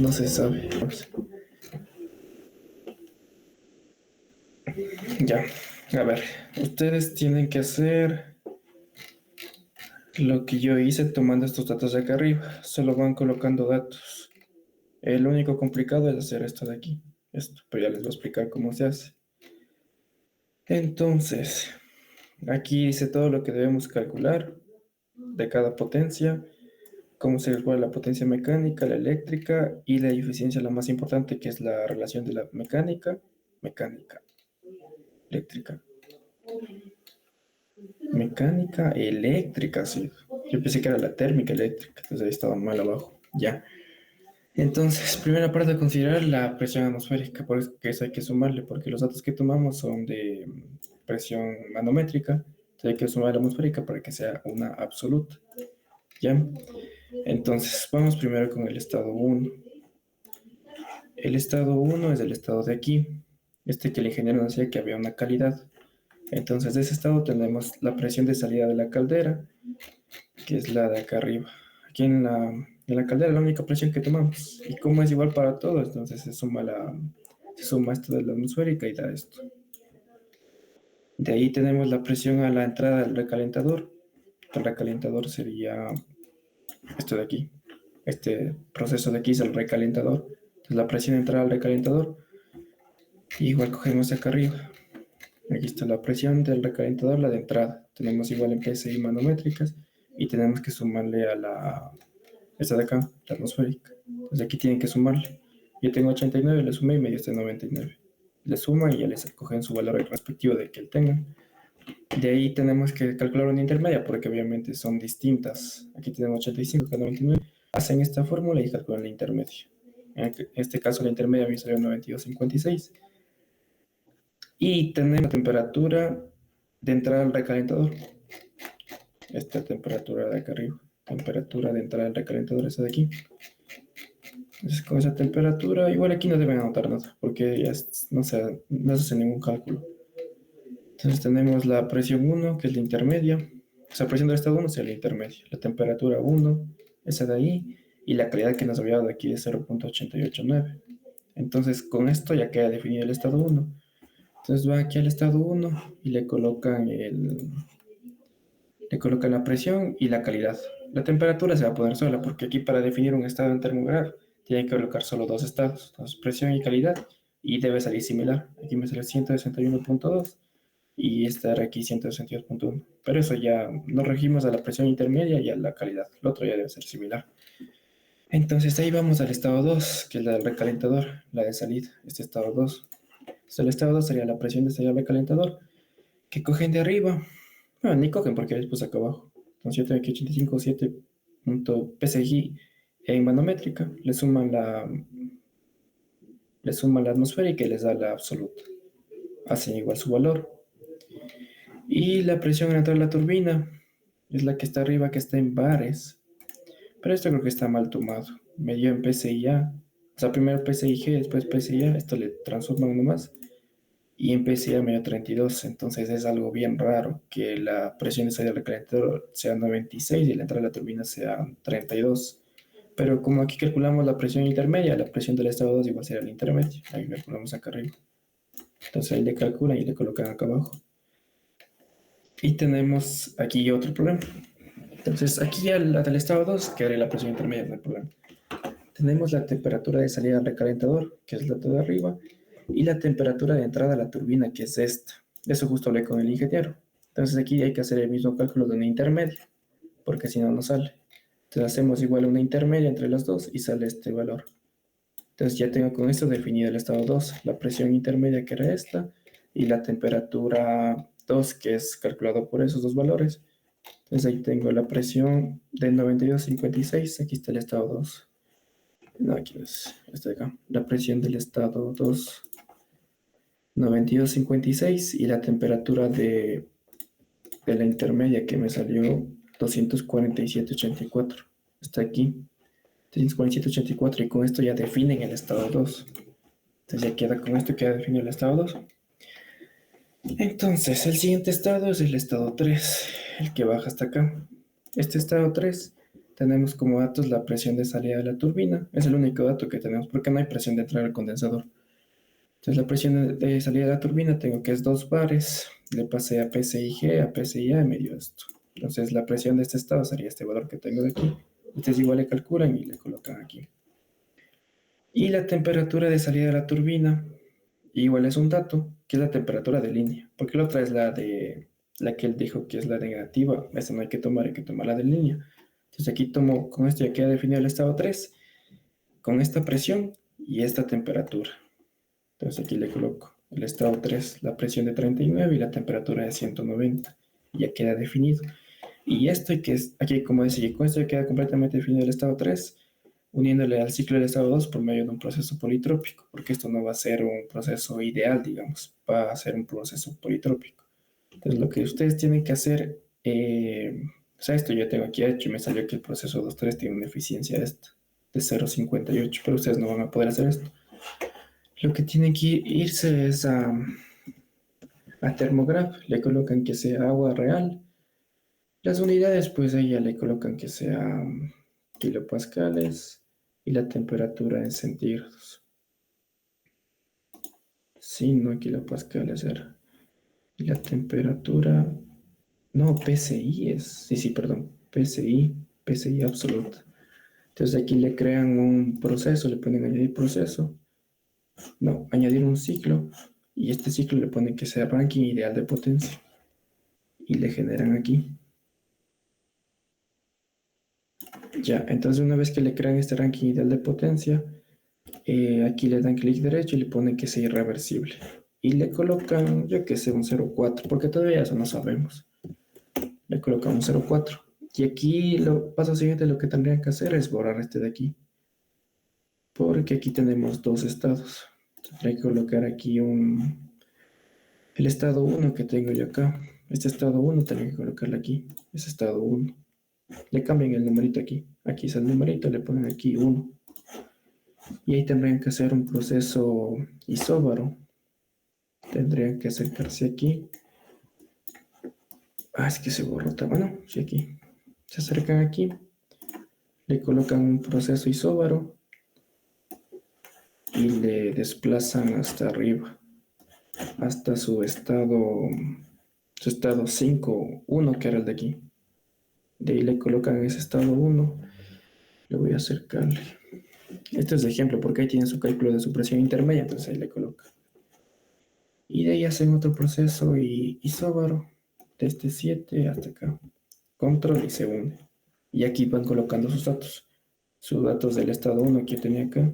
No se sabe. Ya, a ver, ustedes tienen que hacer lo que yo hice tomando estos datos de acá arriba. Solo van colocando datos. El único complicado es hacer esto de aquí. Esto, pero ya les voy a explicar cómo se hace. Entonces, aquí dice todo lo que debemos calcular de cada potencia, cómo se calcula la potencia mecánica, la eléctrica y la eficiencia, la más importante, que es la relación de la mecánica, eléctrica. Mecánica eléctrica, sí. Yo pensé que era la térmica eléctrica, entonces ahí estaba mal abajo. Ya. Entonces, primera parte a considerar la presión atmosférica, por eso que eso hay que sumarle, porque los datos que tomamos son de presión manométrica, entonces hay que sumar la atmosférica para que sea una absoluta. ¿Ya? Entonces, vamos primero con el estado 1. El estado 1 es el estado de aquí, este que el ingeniero nos decía que había una calidad. Entonces, de ese estado tenemos la presión de salida de la caldera, que es la de acá arriba. Aquí en la caldera la única presión que tomamos. Y como es igual para todos, entonces se suma esto de la atmosférica y da esto. De ahí tenemos la presión a la entrada del recalentador. El recalentador sería esto de aquí. Este proceso de aquí es el recalentador. Entonces la presión de entrada al recalentador. Y igual cogemos acá arriba. Aquí está la presión del recalentador, la de entrada. Tenemos igual en PSI manométricas y tenemos que sumarle a esta de acá, la atmosférica. Entonces aquí tienen que sumarle. Yo tengo 89, le sumé y me dio este 99. Le suma y ya les cogen su valor respectivo de que él tenga. De ahí tenemos que calcular una intermedia porque obviamente son distintas. Aquí tenemos 85, acá 99. Hacen esta fórmula y calculan la intermedia. En este caso la intermedia me salió 92,56. Y tenemos la temperatura de entrada al recalentador. Esta temperatura de acá arriba. Temperatura de entrada al recalentador, esa de aquí. Entonces, con esa temperatura, igual aquí no deben anotar nada, porque ya no se hace ningún cálculo. Entonces tenemos la presión 1, que es la intermedia. O sea, presión del estado 1 sería la intermedia. La temperatura 1, esa de ahí, y la calidad que nos había dado aquí es 0,889. Entonces, con esto ya queda definido el estado 1. Entonces va aquí al estado 1 y le colocan la presión y la calidad. La temperatura se va a poner sola, porque aquí para definir un estado en termógrafo tiene que colocar solo dos estados, entonces presión y calidad, y debe salir similar. Aquí me sale 161,2 y estar aquí 162,1. Pero eso ya nos regimos a la presión intermedia y a la calidad. El otro ya debe ser similar. Entonces ahí vamos al estado 2, que es la del recalentador, la de salida, este estado 2. Entonces el estado 2 sería la presión de salida del recalentador, que cogen de arriba. Bueno, ni cogen porque después acá abajo. Entonces yo tengo aquí 85,7 PSI en manométrica, le suman la atmosférica y les da la absoluta. Hacen igual su valor. Y la presión en entrar a la turbina es la que está arriba, que está en bares. Pero esto creo que está mal tomado. Me dio en PSIA. O sea, primero PSIG, después PSIA. Esto le transforman nomás. Y en PSIA me dio 32. Entonces es algo bien raro que la presión de salida del recalentador sea 96 y la entrada a la turbina sea 32. Pero como aquí calculamos la presión intermedia, la presión del estado 2 igual será la intermedia. Ahí le calculamos acá arriba. Entonces ahí le calculan y le colocan acá abajo. Y tenemos aquí otro problema. Entonces, aquí ya la del estado 2, que era la presión intermedia, no hay problema. Tenemos la temperatura de salida al recalentador, que es la de arriba, y la temperatura de entrada a la turbina, que es esta. Eso justo hablé con el ingeniero. Entonces, aquí hay que hacer el mismo cálculo de una intermedia, porque si no, no sale. Entonces, hacemos igual una intermedia entre las dos y sale este valor. Entonces, ya tengo con esto definido el estado 2, la presión intermedia, que era esta, y la temperatura 2, que es calculado por esos dos valores. Entonces ahí tengo la presión del 92,56. Aquí está el estado 2. No, aquí es este de acá. La presión del estado 2, 92,56. Y la temperatura de la intermedia que me salió 247,84. Está aquí. 247,84. Y con esto ya definen el estado 2. Entonces ya queda con esto, queda definido el estado 2. Entonces, el siguiente estado es el estado 3, el que baja hasta acá. Este estado 3 tenemos como datos la presión de salida de la turbina. Es el único dato que tenemos porque no hay presión de entrada al condensador. Entonces la presión de salida de la turbina tengo que es 2 bares. Le pasé a PSIG, a PSIA y me dio esto. Entonces la presión de este estado sería este valor que tengo de aquí. Ustedes igual le calculan y le colocan aquí. Y la temperatura de salida de la turbina igual es un dato, que es la temperatura de línea. Porque la otra es la de la que él dijo que es la negativa. Esa no hay que tomar, hay que tomar la de línea. Entonces aquí tomo, con esto ya queda definido el estado 3, con esta presión y esta temperatura. Entonces aquí le coloco el estado 3, la presión de 39 y la temperatura de 190. Y ya queda definido. Y esto, que es, aquí como decía, con esto ya queda completamente definido el estado 3, uniéndole al ciclo del estado 2 por medio de un proceso politrópico, porque esto no va a ser un proceso ideal, digamos, va a ser un proceso politrópico. Entonces lo que ustedes tienen que hacer, o sea, esto yo tengo aquí hecho y me salió que el proceso 2.3 tiene una eficiencia esta de 0.58, pero ustedes no van a poder hacer esto. Lo que tienen que irse es a Thermograph, le colocan que sea agua real. Las unidades, pues ahí ya le colocan que sea kilopascales y la temperatura en centígrados. Sí, no kilopascales era. Y la temperatura, no, PSI es, sí, perdón, PSI absoluta. Entonces aquí le crean un proceso, le ponen añadir proceso, no, añadir un ciclo, y este ciclo le ponen que sea ranking ideal de potencia. Y le generan aquí. Ya, entonces una vez que le crean este ranking ideal de potencia, aquí le dan clic derecho y le ponen que sea irreversible. Y le colocan, yo que sé, un 0.4, porque todavía eso no sabemos. Le colocan un 0.4. Y aquí lo paso siguiente, lo que tendrían que hacer es borrar este de aquí. Porque aquí tenemos dos estados. Tendría que colocar aquí el estado 1 que tengo yo acá. Este estado 1 tendría que colocarle aquí. Es estado 1. Le cambian el numerito aquí. Aquí es el numerito, le ponen aquí 1. Y ahí tendrían que hacer un proceso isóbaro. Tendrían que acercarse aquí. Ah, es que se borró. Bueno, sí, aquí. Se acercan aquí. Le colocan un proceso isóbaro. Y le desplazan hasta arriba. Hasta su estado 5, 1, que era el de aquí. De ahí le colocan ese estado 1. Le voy a acercarle. Este es de ejemplo porque ahí tiene su cálculo de su presión intermedia, entonces ahí le coloca. Y de ahí hacen otro proceso isóbaro, desde 7 hasta acá. Control y se une. Y aquí van colocando sus datos. Sus datos del estado 1 que yo tenía acá.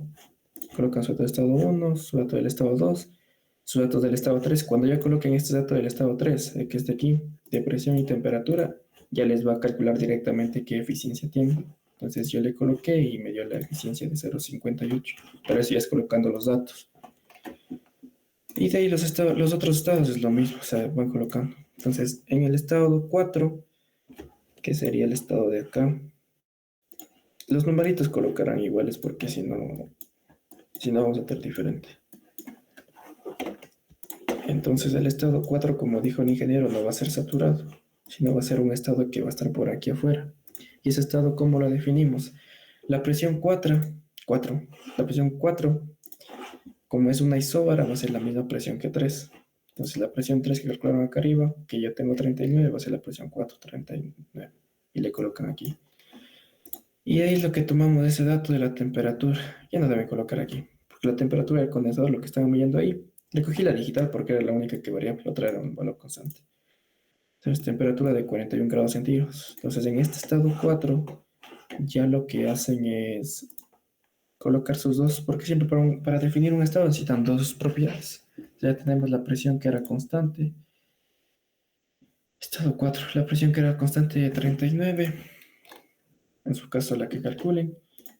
Colocan su dato del estado 1, su dato del estado 2, sus datos del estado 3. Cuando ya coloquen este dato del estado 3, que es de aquí, de presión y temperatura, ya les va a calcular directamente qué eficiencia tiene. Entonces yo le coloqué y me dio la eficiencia de 0.58. Pero eso ya es colocando los datos. Y de ahí los otros estados es lo mismo, o sea, van colocando. Entonces, en el estado 4, que sería el estado de acá, los numeritos colocarán iguales porque si no vamos a tener diferente. Entonces, el estado 4, como dijo el ingeniero, no va a ser saturado, sino va a ser un estado que va a estar por aquí afuera. Y ese estado, ¿cómo lo definimos? La presión 4, la presión 4, como es una isóbara, va a ser la misma presión que 3. Entonces la presión 3 que calcularon acá arriba, que yo tengo 39, va a ser la presión 4, 39. Y le colocan aquí. Y ahí es lo que tomamos de ese dato de la temperatura. Ya no deben colocar aquí. Porque la temperatura del condensador, lo que están midiendo ahí, le cogí la digital porque era la única que varía, la otra era un valor constante. Entonces temperatura de 41 grados centígrados. Entonces en este estado 4, ya lo que hacen es colocar sus dos, porque siempre para definir un estado necesitan dos propiedades. Ya tenemos la presión que era constante. Estado 4, la presión que era constante de 39, en su caso la que calculen,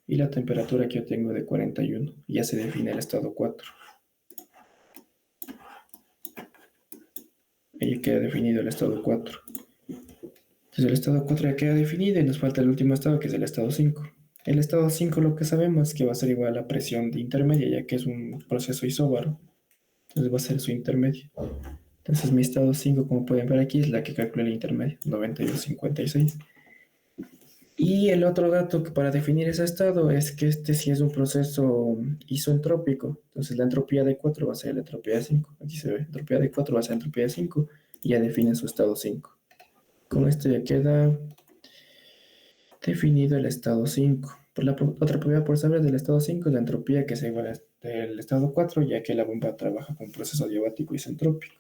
y la temperatura que yo tengo de 41. Ya se define el estado 4. Ahí queda definido el estado 4. Entonces el estado 4 ya queda definido y nos falta el último estado que es el estado 5. El estado 5 lo que sabemos es que va a ser igual a la presión de intermedia, ya que es un proceso isóbaro. Entonces va a ser su intermedio. Entonces mi estado 5, como pueden ver aquí, es la que calcula el intermedio, 92.56. Y el otro dato que para definir ese estado es que este sí es un proceso isoentrópico. Entonces la entropía de 4 va a ser la entropía de 5. Aquí se ve, entropía de 4 va a ser entropía de 5 y ya define su estado 5. Con esto ya queda definido el estado 5. Por la otra propiedad por saber del estado 5 es la entropía que es igual al estado 4, ya que la bomba trabaja con un proceso adiabático isentrópico.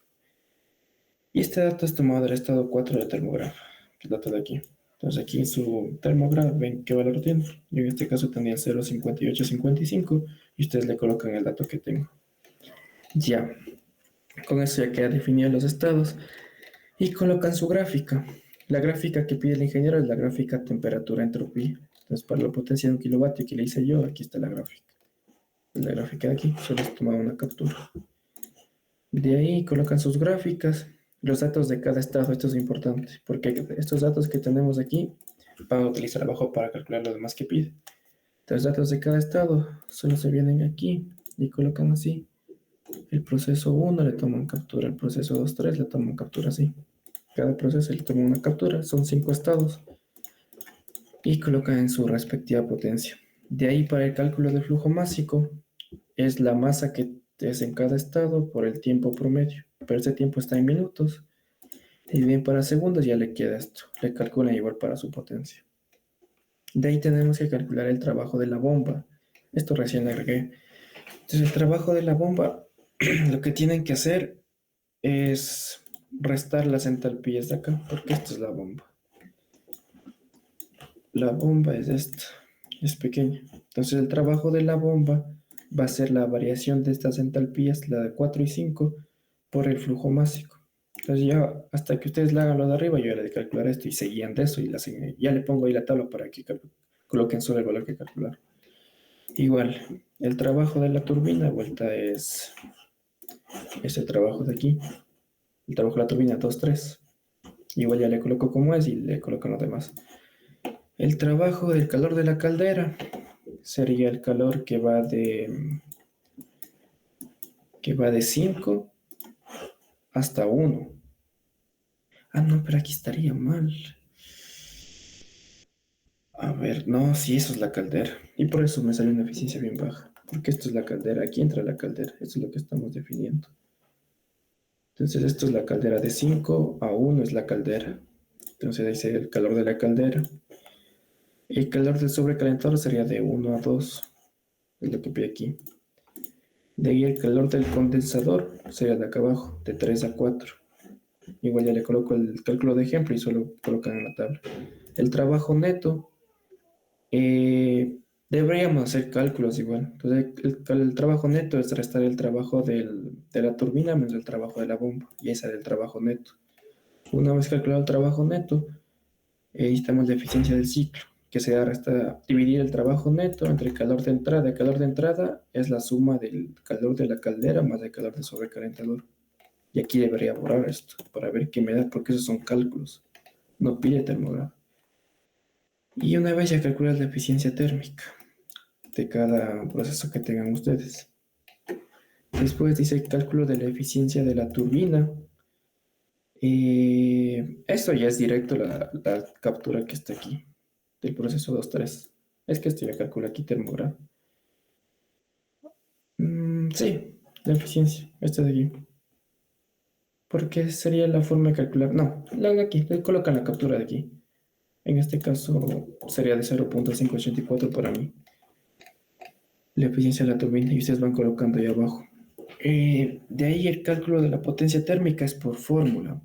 Y este dato es tomado del estado 4 del termógrafo, el dato de aquí. Entonces aquí en su termógrafo ven qué valor tiene. Yo en este caso tenía 0,5855 y ustedes le colocan el dato que tengo. Ya, con eso ya queda definido los estados y colocan su gráfica. La gráfica que pide el ingeniero es la gráfica temperatura-entropía. Entonces para la potencia de 1 kilovatio que le hice yo, aquí está la gráfica. La gráfica de aquí, solo es tomar una captura. De ahí colocan sus gráficas, los datos de cada estado, esto es importante, porque estos datos que tenemos aquí van a utilizar abajo para calcular lo demás que pide. Los datos de cada estado solo se vienen aquí y colocan así. El proceso 1 le toman captura, el proceso 2, 3 le toman captura así. Cada proceso le toma una captura, son 5 estados y colocan en su respectiva potencia. De ahí para el cálculo del flujo másico es la masa que es en cada estado por el tiempo promedio, pero ese tiempo está en minutos. Y bien para segundos ya le queda esto, le calculan igual para su potencia. De ahí tenemos que calcular el trabajo de la bomba. Esto recién agregué. Entonces el trabajo de la bomba, lo que tienen que hacer es restar las entalpías de acá, porque esto es la bomba. La bomba es esta, es pequeña. Entonces el trabajo de la bomba va a ser la variación de estas entalpías, la de 4 y 5, por el flujo másico. Entonces ya hasta que ustedes la hagan lo de arriba, yo ya le de calcular esto y seguían de eso y ya le pongo ahí la tabla para que coloquen solo el valor que calcular. Igual, el trabajo de la turbina, vuelta es el trabajo de aquí. El trabajo de la turbina 2,3. Igual ya le coloco como es y le coloco lo demás. El trabajo del calor de la caldera sería el calor que va de 5 hasta 1. Ah, no, pero aquí estaría mal. A ver, no, sí, eso es la caldera. Y por eso me sale una eficiencia bien baja. Porque esto es la caldera, aquí entra la caldera. Esto es lo que estamos definiendo. Entonces esto es la caldera de 5 a 1 es la caldera. Entonces ahí sería el calor de la caldera. El calor del sobrecalentador sería de 1 a 2, es lo que pide aquí. De ahí el calor del condensador sería de acá abajo, de 3 a 4. Igual ya le coloco el cálculo de ejemplo y solo colocan en la tabla. El trabajo neto, deberíamos hacer cálculos igual. Entonces el trabajo neto es restar el trabajo de la turbina menos el trabajo de la bomba. Y ese es el trabajo neto. Una vez calculado el trabajo neto, necesitamos la eficiencia del ciclo, que se dividir el trabajo neto entre el calor de entrada. El calor de entrada es la suma del calor de la caldera más el calor del sobrecalentador. Y aquí debería borrar esto para ver qué me da, porque esos son cálculos. No pide termógrafo. Y una vez ya calculas la eficiencia térmica de cada proceso que tengan ustedes. Después dice el cálculo de la eficiencia de la turbina. Esto ya es directo la captura que está aquí del proceso 2,3. Es que esto ya calcula aquí termógrafo. Sí, la eficiencia, esta de aquí. Porque sería la forma de calcular. No, la de aquí, le colocan la captura de aquí. En este caso sería de 0,584 para mí. La eficiencia de la turbina y ustedes van colocando ahí abajo. De ahí el cálculo de la potencia térmica es por fórmula.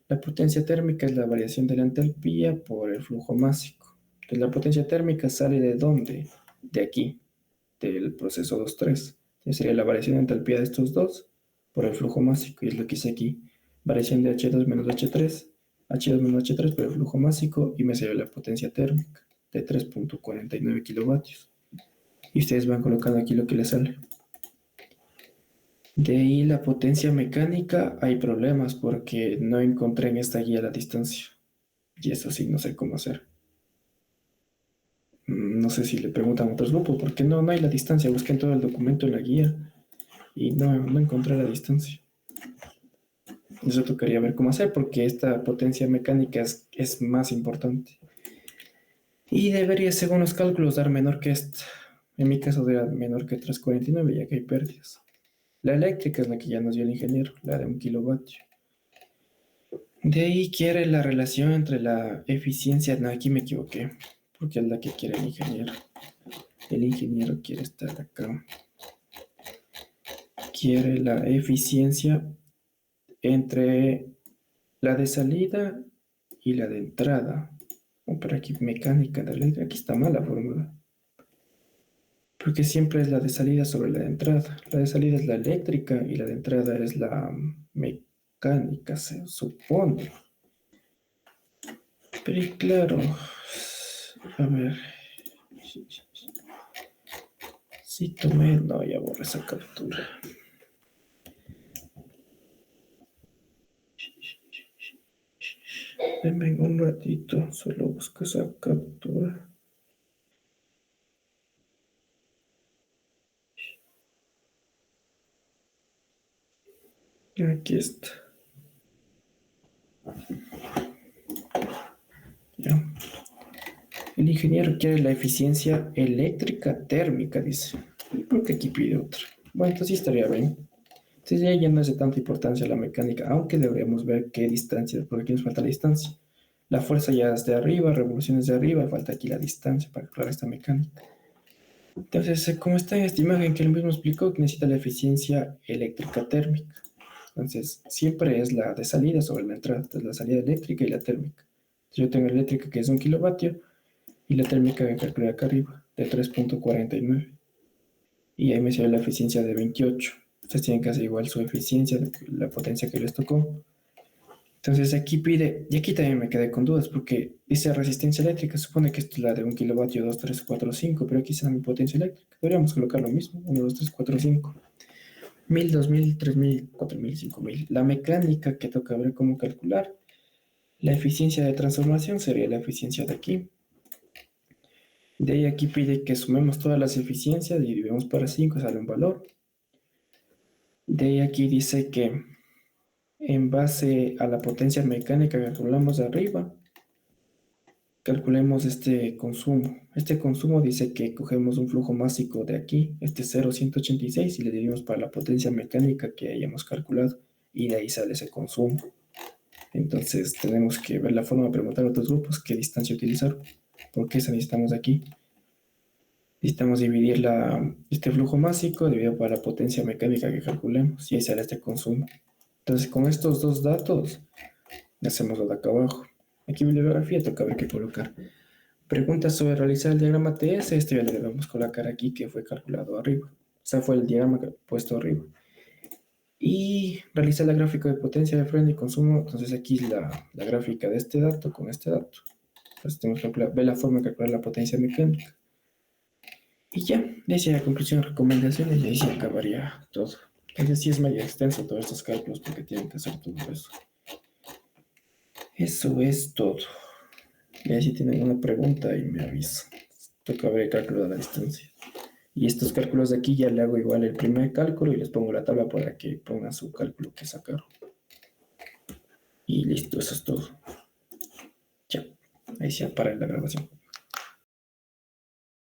La potencia térmica es la variación de la entalpía por el flujo másico. Entonces la potencia térmica sale de ¿dónde? De aquí, del proceso 2,3. Sería la variación de entalpía de estos dos por el flujo másico, y es lo que hice aquí. Variación de H2 menos H3, H2 menos H3 por el flujo másico, y me salió la potencia térmica de 3,49 kilovatios. Y ustedes van colocando aquí lo que les sale. De ahí la potencia mecánica, hay problemas porque no encontré en esta guía la distancia. Y eso sí, no sé cómo hacer. No sé si le preguntan a otros grupos, porque no hay la distancia. Busqué en todo el documento en la guía y no encontré la distancia. Eso tocaría ver cómo hacer porque esta potencia mecánica es más importante. Y debería, según los cálculos, dar menor que esta. En mi caso, da menor que 3,49, ya que hay pérdidas. La eléctrica es la que ya nos dio el ingeniero, la de 1 kilovatio. De ahí quiere la relación entre la eficiencia. No, aquí me equivoqué, porque es la que quiere el ingeniero. El ingeniero quiere estar acá. Quiere la eficiencia entre la de salida y la de entrada. Oh, pero aquí mecánica de ley. Aquí está mal la fórmula. Porque siempre es la de salida sobre la de entrada. La de salida es la eléctrica y la de entrada es la mecánica, se supone. Pero y claro, a ver, si tomé, no, ya borré esa captura. Denme un ratito, solo busco esa captura. Aquí está. Ya. El ingeniero quiere la eficiencia eléctrica térmica, dice. ¿Por qué aquí pide otra? Bueno, entonces sí estaría bien. Entonces ya no es de tanta importancia la mecánica, aunque deberíamos ver qué distancia, porque aquí nos falta la distancia. La fuerza ya es de arriba, revoluciones de arriba, falta aquí la distancia para calcular esta mecánica. Entonces, como está en esta imagen que él mismo explicó, que necesita la eficiencia eléctrica térmica. Entonces, siempre es la de salida sobre la entrada, entonces la salida eléctrica y la térmica. Entonces, yo tengo la eléctrica que es 1 kilovatio y la térmica que calculé acá arriba, de 3,49. Y ahí me sale la eficiencia de 28. Ustedes tienen que hacer igual su eficiencia, la potencia que les tocó. Entonces aquí pide, y aquí también me quedé con dudas, porque dice resistencia eléctrica, supone que esto es la de 1 kilovatio, 2, 3, 4, 5, pero aquí está mi potencia eléctrica. Deberíamos colocar lo mismo, 1, 2, 3, 4, 5. 1000, 2000, 3000, 4000, 5000. La mecánica que toca ver cómo calcular. La eficiencia de transformación sería la eficiencia de aquí. De ahí aquí pide que sumemos todas las eficiencias y dividimos para 5, sale un valor. De ahí aquí dice que en base a la potencia mecánica que calculamos de arriba, calculemos este consumo. Este consumo dice que cogemos un flujo másico de aquí, este 0,186, y le dividimos para la potencia mecánica que hayamos calculado, y de ahí sale ese consumo. Entonces tenemos que ver la forma de preguntar a otros grupos qué distancia utilizar, porque esa necesitamos aquí. Necesitamos dividir este flujo másico dividido por la potencia mecánica que calculemos, y ahí sale este consumo. Entonces con estos dos datos hacemos lo de acá abajo. Aquí bibliografía toca ver qué colocar. Preguntas sobre realizar el diagrama TS, esto ya le debemos colocar aquí que fue calculado arriba. O sea, fue el diagrama puesto arriba. Y realizar la gráfica de potencia de freno y consumo. Entonces aquí es la gráfica de este dato con este dato. Entonces tenemos que calcular, ver la forma de calcular la potencia mecánica. Y ya, decía la conclusión, recomendaciones, y ahí se acabaría todo. Entonces sí es medio extenso todos estos cálculos porque tienen que hacer todo eso. Eso es todo. Y ahí si tienen una pregunta y me avisan. Toca ver el cálculo de la distancia. Y estos cálculos de aquí ya le hago igual el primer cálculo y les pongo la tabla para que pongan su cálculo que sacaron. Y listo, eso es todo. Ya, ahí se para la grabación.